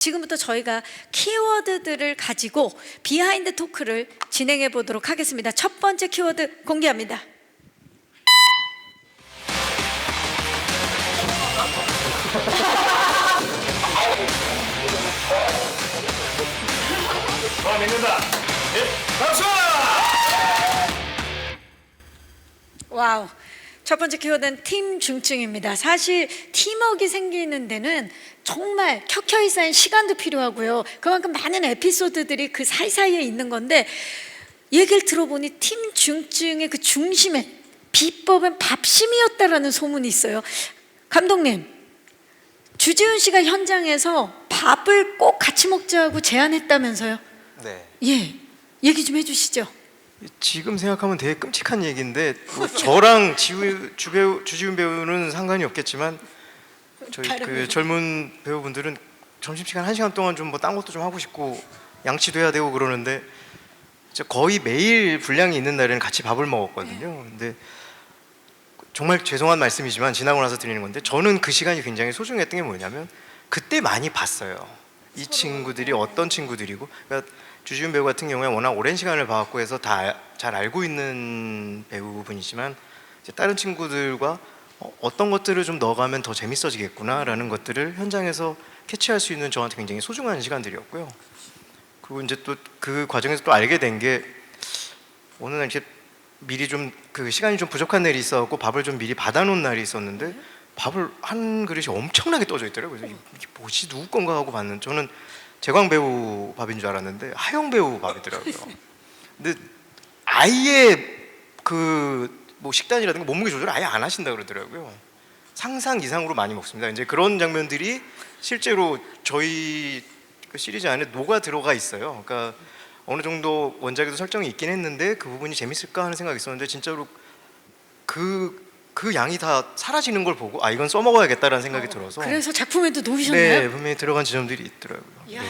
지금부터 저희가 키워드들을 가지고 비하인드 토크를 진행해 보도록 하겠습니다. 첫 번째 키워드 공개합니다. 믿는다. 예, 박수! 와우. 첫 번째 키워드는 팀 중증입니다. 사실 팀워크가 생기는 데는 정말 켜켜이 쌓인 시간도 필요하고요. 그만큼 많은 에피소드들이 그 사이사이에 있는 건데, 얘기를 들어보니 팀 중증의 그 중심에 비법은 밥심이었다라는 소문이 있어요. 감독님, 주지훈 씨가 현장에서 밥을 꼭 같이 먹자고 제안했다면서요? 네. 예, 얘기 좀 해주시죠. 지금 생각하면 되게 끔찍한 얘기인데 뭐 저랑 주지훈 배우는 상관이 없겠지만 저희 그 젊은 배우분들은 점심시간 1시간 동안 좀 뭐 딴 것도 좀 하고 싶고 양치도 해야 되고 그러는데 진짜 거의 매일 분량이 있는 날에는 같이 밥을 먹었거든요. 근데 정말 죄송한 말씀이지만 지나고 나서 드리는 건데 저는 그 시간이 굉장히 소중했던 게 뭐냐면 그때 많이 봤어요. 이 친구들이 어떤 친구들이고, 그러니까 주지훈 배우 같은 경우에 워낙 오랜 시간을 봐왔고 해서 다 잘 알고 있는 배우분이지만 이제 다른 친구들과 어떤 것들을 좀 넣어가면 더 재밌어지겠구나라는 것들을 현장에서 캐치할 수 있는 저한테 굉장히 소중한 시간들이었고요. 그리고 이제 또 그 과정에서 또 알게 된 게 어느 날 이제 미리 좀 그 시간이 좀 부족한 날이 있어갖고 밥을 좀 미리 받아놓은 날이 있었는데 밥을 한 그릇이 엄청나게 떠져 있더라고요. 그래서 이게 뭐지, 누구 건가 하고 봤는데 저는 재광 배우 밥인 줄 알았는데 하영 배우 밥이더라고요. 근데 아예 그 뭐 식단이라든가 몸무게 조절을 아예 안 하신다 그러더라고요. 상상 이상으로 많이 먹습니다. 이제 그런 장면들이 실제로 저희 그 시리즈 안에 녹아 들어가 있어요. 그러니까 어느 정도 원작에도 설정이 있긴 했는데 그 부분이 재밌을까 하는 생각이 있었는데 진짜로 그 양이 다 사라지는 걸 보고 아, 이건 써먹어야겠다라는 생각이 들어서. 그래서 작품에도 놓으셨나요? 네, 분명히 들어간 지점들이 있더라고요. 이야, 네.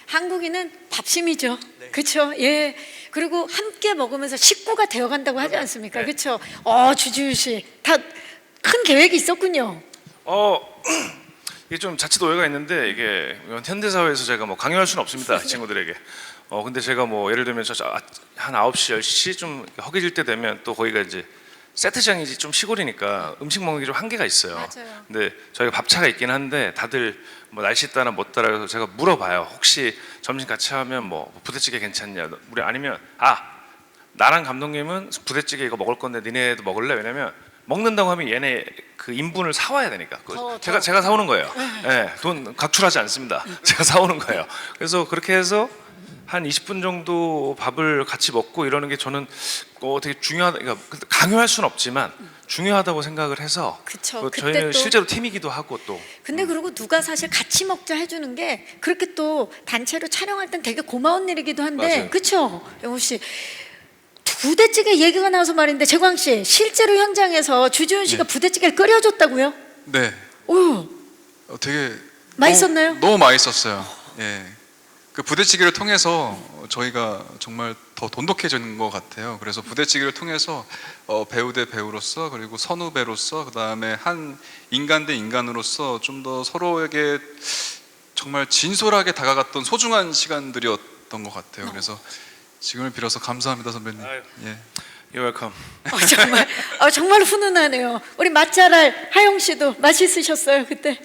한국인은 밥심이죠. 그렇죠. 예. 그리고 함께 먹으면서 식구가 되어간다고 하지 않습니까? 네. 그렇죠. 주지훈 씨, 다 큰 계획이 있었군요. 이게 좀 자칫 오해가 있는데 이게 현대 사회에서 제가 뭐 강요할 수는 없습니다, 친구들에게. 근데 제가 뭐 예를 들면 한 9시, 10시 좀 허기질 때 되면 또 거기가 이제 세트장이지 좀 시골이니까 음식 먹는 게 좀 한계가 있어요. 맞아요. 근데 저희가 밥차가 있긴 한데 다들 뭐 날씨 따라 못 따라 해서 제가 물어봐요. 혹시 점심 같이 하면 뭐 부대찌개 괜찮냐? 우리 아니면 나랑 감독님은 부대찌개 이거 먹을 건데 니네도 먹을래? 왜냐면 먹는다고 하면 얘네 그 인분을 사와야 되니까. 제가 사오는 거예요. 네, 돈 각출하지 않습니다. 제가 사오는 거예요. 그래서 그렇게 해서 한 20분 정도 밥을 같이 먹고 이러는 게 저는 되게 중요하다. 그러니까 강요할 수는 없지만 중요하다고 생각을 해서. 그쵸. 저희는 또, 실제로 팀이기도 하고 또. 근데 그리고 누가 사실 같이 먹자 해주는 게 그렇게 또 단체로 촬영할 땐 되게 고마운 일이기도 한데, 맞아요. 그렇죠, 영호 씨. 부대찌개 얘기가 나와서 말인데, 재광 씨, 실제로 현장에서 주지훈 씨가 부대찌개를 끓여줬다고요? 네. 오, 되게 맛있었나요? 너무 맛있었어요. 예. 그 부대찌개를 통해서 저희가 정말 더 돈독해지는 것 같아요. 그래서 부대찌개를 통해서 배우 대 배우로서, 그리고 선후배로서, 그 다음에 한 인간 대 인간으로서 좀 더 서로에게 정말 진솔하게 다가갔던 소중한 시간들이었던 것 같아요. 그래서 지금을 빌어서 감사합니다, 선배님. 아유. 예. You're welcome. 정말, 정말 훈훈하네요. 우리 맛잘알 하영 씨도 맛있으셨어요 그때?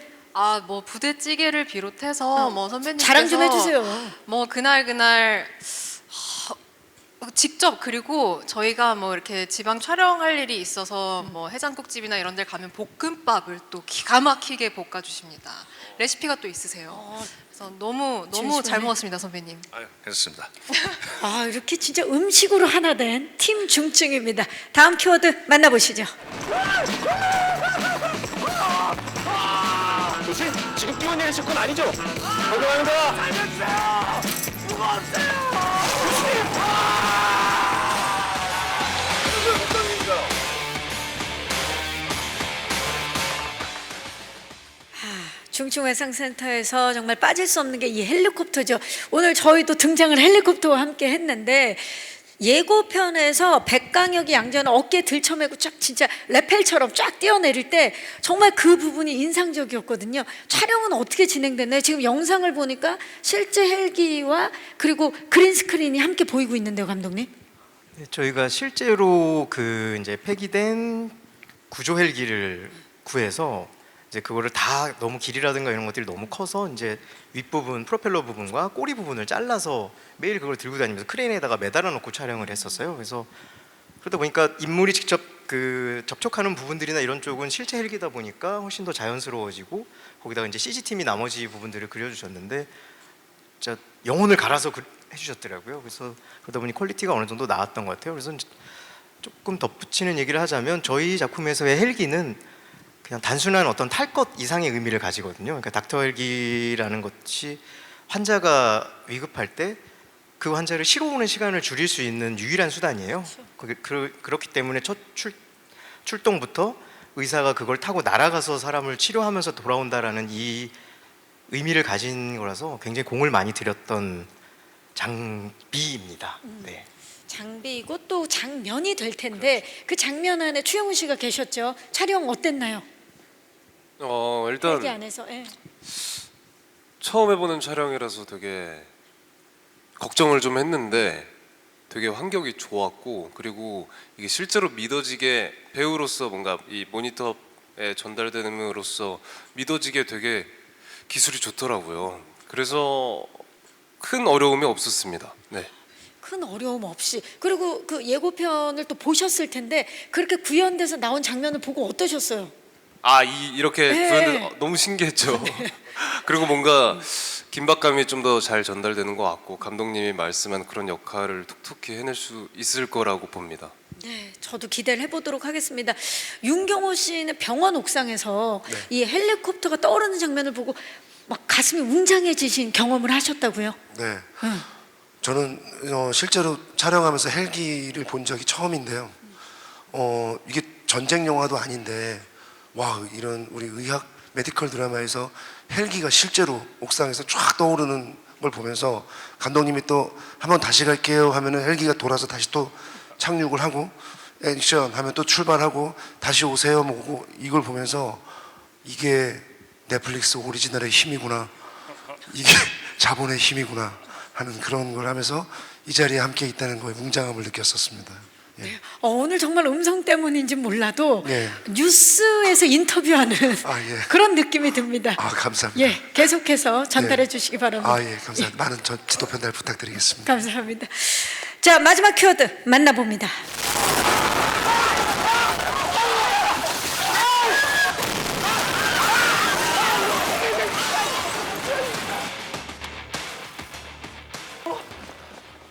뭐 부대찌개를 비롯해서 뭐 선배님께서 자랑 좀 해주세요. 뭐 그날 직접, 그리고 저희가 뭐 이렇게 지방 촬영할 일이 있어서 뭐 해장국집이나 이런 데 가면 볶음밥을 또 기가 막히게 볶아 주십니다. 레시피가 또 있으세요. 그래서 너무 잘 먹었습니다, 선배님. 아유, 괜찮습니다. 이렇게 진짜 음식으로 하나 된 팀 중증입니다. 다음 키워드 만나보시죠. 뭐지? 지금 뛰어내리실 건 아니죠? 건강합니다. 중증외상센터에서 정말 빠질 수 없는 게 이 헬리콥터죠. 오늘 저희도 등장을 헬리콥터와 함께 했는데, 예고편에서 백강혁이 양재현을 어깨에 들쳐매고 쫙 진짜 레펠처럼 쫙 뛰어내릴 때 정말 그 부분이 인상적이었거든요. 촬영은 어떻게 진행됐나요? 지금 영상을 보니까 실제 헬기와 그리고 그린 스크린이 함께 보이고 있는데요, 감독님. 네, 저희가 실제로 그 이제 폐기된 구조 헬기를 구해서 이제 그거를 다 너무 길이라든가 이런 것들이 너무 커서 이제 윗부분 프로펠러 부분과 꼬리 부분을 잘라서 매일 그걸 들고 다니면서 크레인에다가 매달아 놓고 촬영을 했었어요. 그래서 그러다 보니까 인물이 직접 그 접촉하는 부분들이나 이런 쪽은 실제 헬기다 보니까 훨씬 더 자연스러워지고 거기다가 이제 CG 팀이 나머지 부분들을 그려주셨는데 진짜 영혼을 갈아서 해주셨더라고요. 그래서 그러다 보니 퀄리티가 어느 정도 나왔던 것 같아요. 그래서 조금 덧붙이는 얘기를 하자면 저희 작품에서의 헬기는 그냥 단순한 어떤 탈 것 이상의 의미를 가지거든요. 그러니까 닥터 헬기라는 것이 환자가 위급할 때 그 환자를 쉬러 오는 시간을 줄일 수 있는 유일한 수단이에요. 그렇기 때문에 첫 출동부터 의사가 그걸 타고 날아가서 사람을 치료하면서 돌아온다라는 이 의미를 가진 거라서 굉장히 공을 많이 들였던 장비입니다. 네. 장비이고 또 장면이 될 텐데 그 장면 안에 추영훈 씨가 계셨죠. 촬영 어땠나요? 일단 헬기 안에서. 예. 처음 해보는 촬영이라서 되게 걱정을 좀 했는데 되게 환경이 좋았고, 그리고 이게 실제로 믿어지게 배우로서 뭔가 이 모니터에 전달됨으로써 믿어지게 되게 기술이 좋더라고요. 그래서 큰 어려움이 없었습니다. 네. 큰 어려움 없이. 그리고 그 예고편을 또 보셨을 텐데 그렇게 구현돼서 나온 장면을 보고 어떠셨어요? 이렇게 네. 구현돼서 너무 신기했죠. 그리고 뭔가 긴박감이 좀 더 잘 전달되는 것 같고, 감독님이 말씀한 그런 역할을 톡톡히 해낼 수 있을 거라고 봅니다. 네, 저도 기대를 해보도록 하겠습니다. 윤경호 씨는 병원 옥상에서 네. 이 헬리콥터가 떠오르는 장면을 보고 막 가슴이 웅장해지신 경험을 하셨다고요? 네. 응. 저는 실제로 촬영하면서 헬기를 본 적이 처음인데요. 이게 전쟁 영화도 아닌데 와, 이런 우리 의학 메디컬 드라마에서 헬기가 실제로 옥상에서 쫙 떠오르는 걸 보면서 감독님이 또 한번 다시 갈게요 하면은 헬기가 돌아서 다시 또 착륙을 하고 액션 하면 또 출발하고 다시 오세요 뭐고, 이걸 보면서 이게 넷플릭스 오리지널의 힘이구나, 이게 자본의 힘이구나 하는 그런 걸 하면서 이 자리에 함께 있다는 거에 웅장함을 느꼈었습니다. 예. 오늘 정말 음성 때문인지 몰라도 네. 뉴스에서 인터뷰하는 예. 그런 느낌이 듭니다. 감사합니다. 예, 계속해서 전달해 네. 주시기 바랍니다. 예, 감사합니다. 많은 지도 편달 부탁드리겠습니다. 감사합니다. 자, 마지막 키워드 만나봅니다.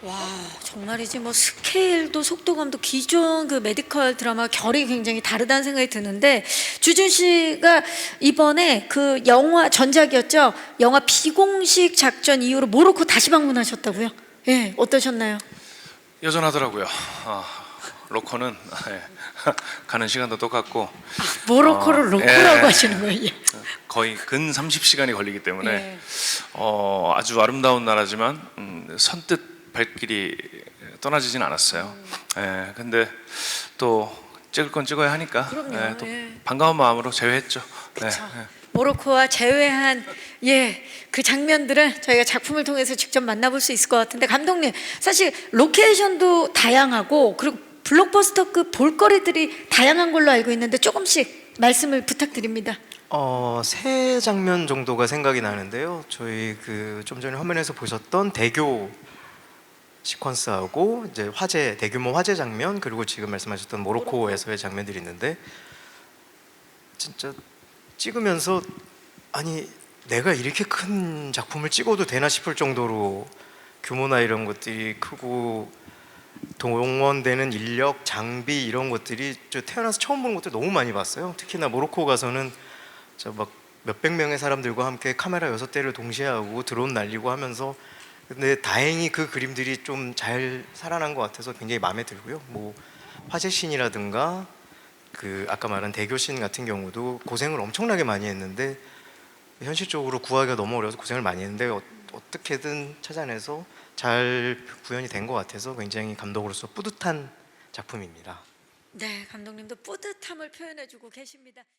와, 정말이지 뭐 스케일도 속도감도 기존 그 메디컬 드라마 결이 굉장히 다르다는 생각이 드는데, 주준 씨가 이번에 그 영화 전작이었죠. 영화 비공식 작전 이후로 모로코 다시 방문하셨다고요? 예, 어떠셨나요? 여전하더라고요. 로커는 가는 시간도 똑같고 모로코를 로코라고 예. 하시는 거예요. 예. 거의 근 30시간이 걸리기 때문에 예. 아주 아름다운 나라지만 선뜻 발길이 떠나지진 않았어요. 예, 근데 또 찍을 건 찍어야 하니까 그럼요. 또 예. 반가운 마음으로 제외했죠. 그렇죠. 모로코와 제외한 그 장면들은 저희가 작품을 통해서 직접 만나볼 수 있을 것 같은데, 감독님 사실 로케이션도 다양하고 그리고 블록버스터급 볼거리들이 다양한 걸로 알고 있는데 조금씩 말씀을 부탁드립니다. 세 장면 정도가 생각이 나는데요. 저희 그 좀 전에 화면에서 보셨던 대교 시퀀스하고 이제 대규모 화재 장면, 그리고 지금 말씀하셨던 모로코에서의 장면들이 있는데, 진짜 찍으면서 아니 내가 이렇게 큰 작품을 찍어도 되나 싶을 정도로 규모나 이런 것들이 크고 동원되는 인력, 장비 이런 것들이 저 태어나서 처음 보는 것들 너무 많이 봤어요. 특히나 모로코 가서는 저 막 몇백 명의 사람들과 함께 카메라 6대를 동시에 하고 드론 날리고 하면서, 근데 다행히 그 그림들이 좀 잘 살아난 것 같아서 굉장히 마음에 들고요. 뭐 화재 씬이라든가 그 아까 말한 대교 씬 같은 경우도 고생을 엄청나게 많이 했는데 현실적으로 구하기가 너무 어려워서 고생을 많이 했는데 어떻게든 찾아내서 잘 구현이 된 것 같아서 굉장히 감독으로서 뿌듯한 작품입니다. 네, 감독님도 뿌듯함을 표현해주고 계십니다.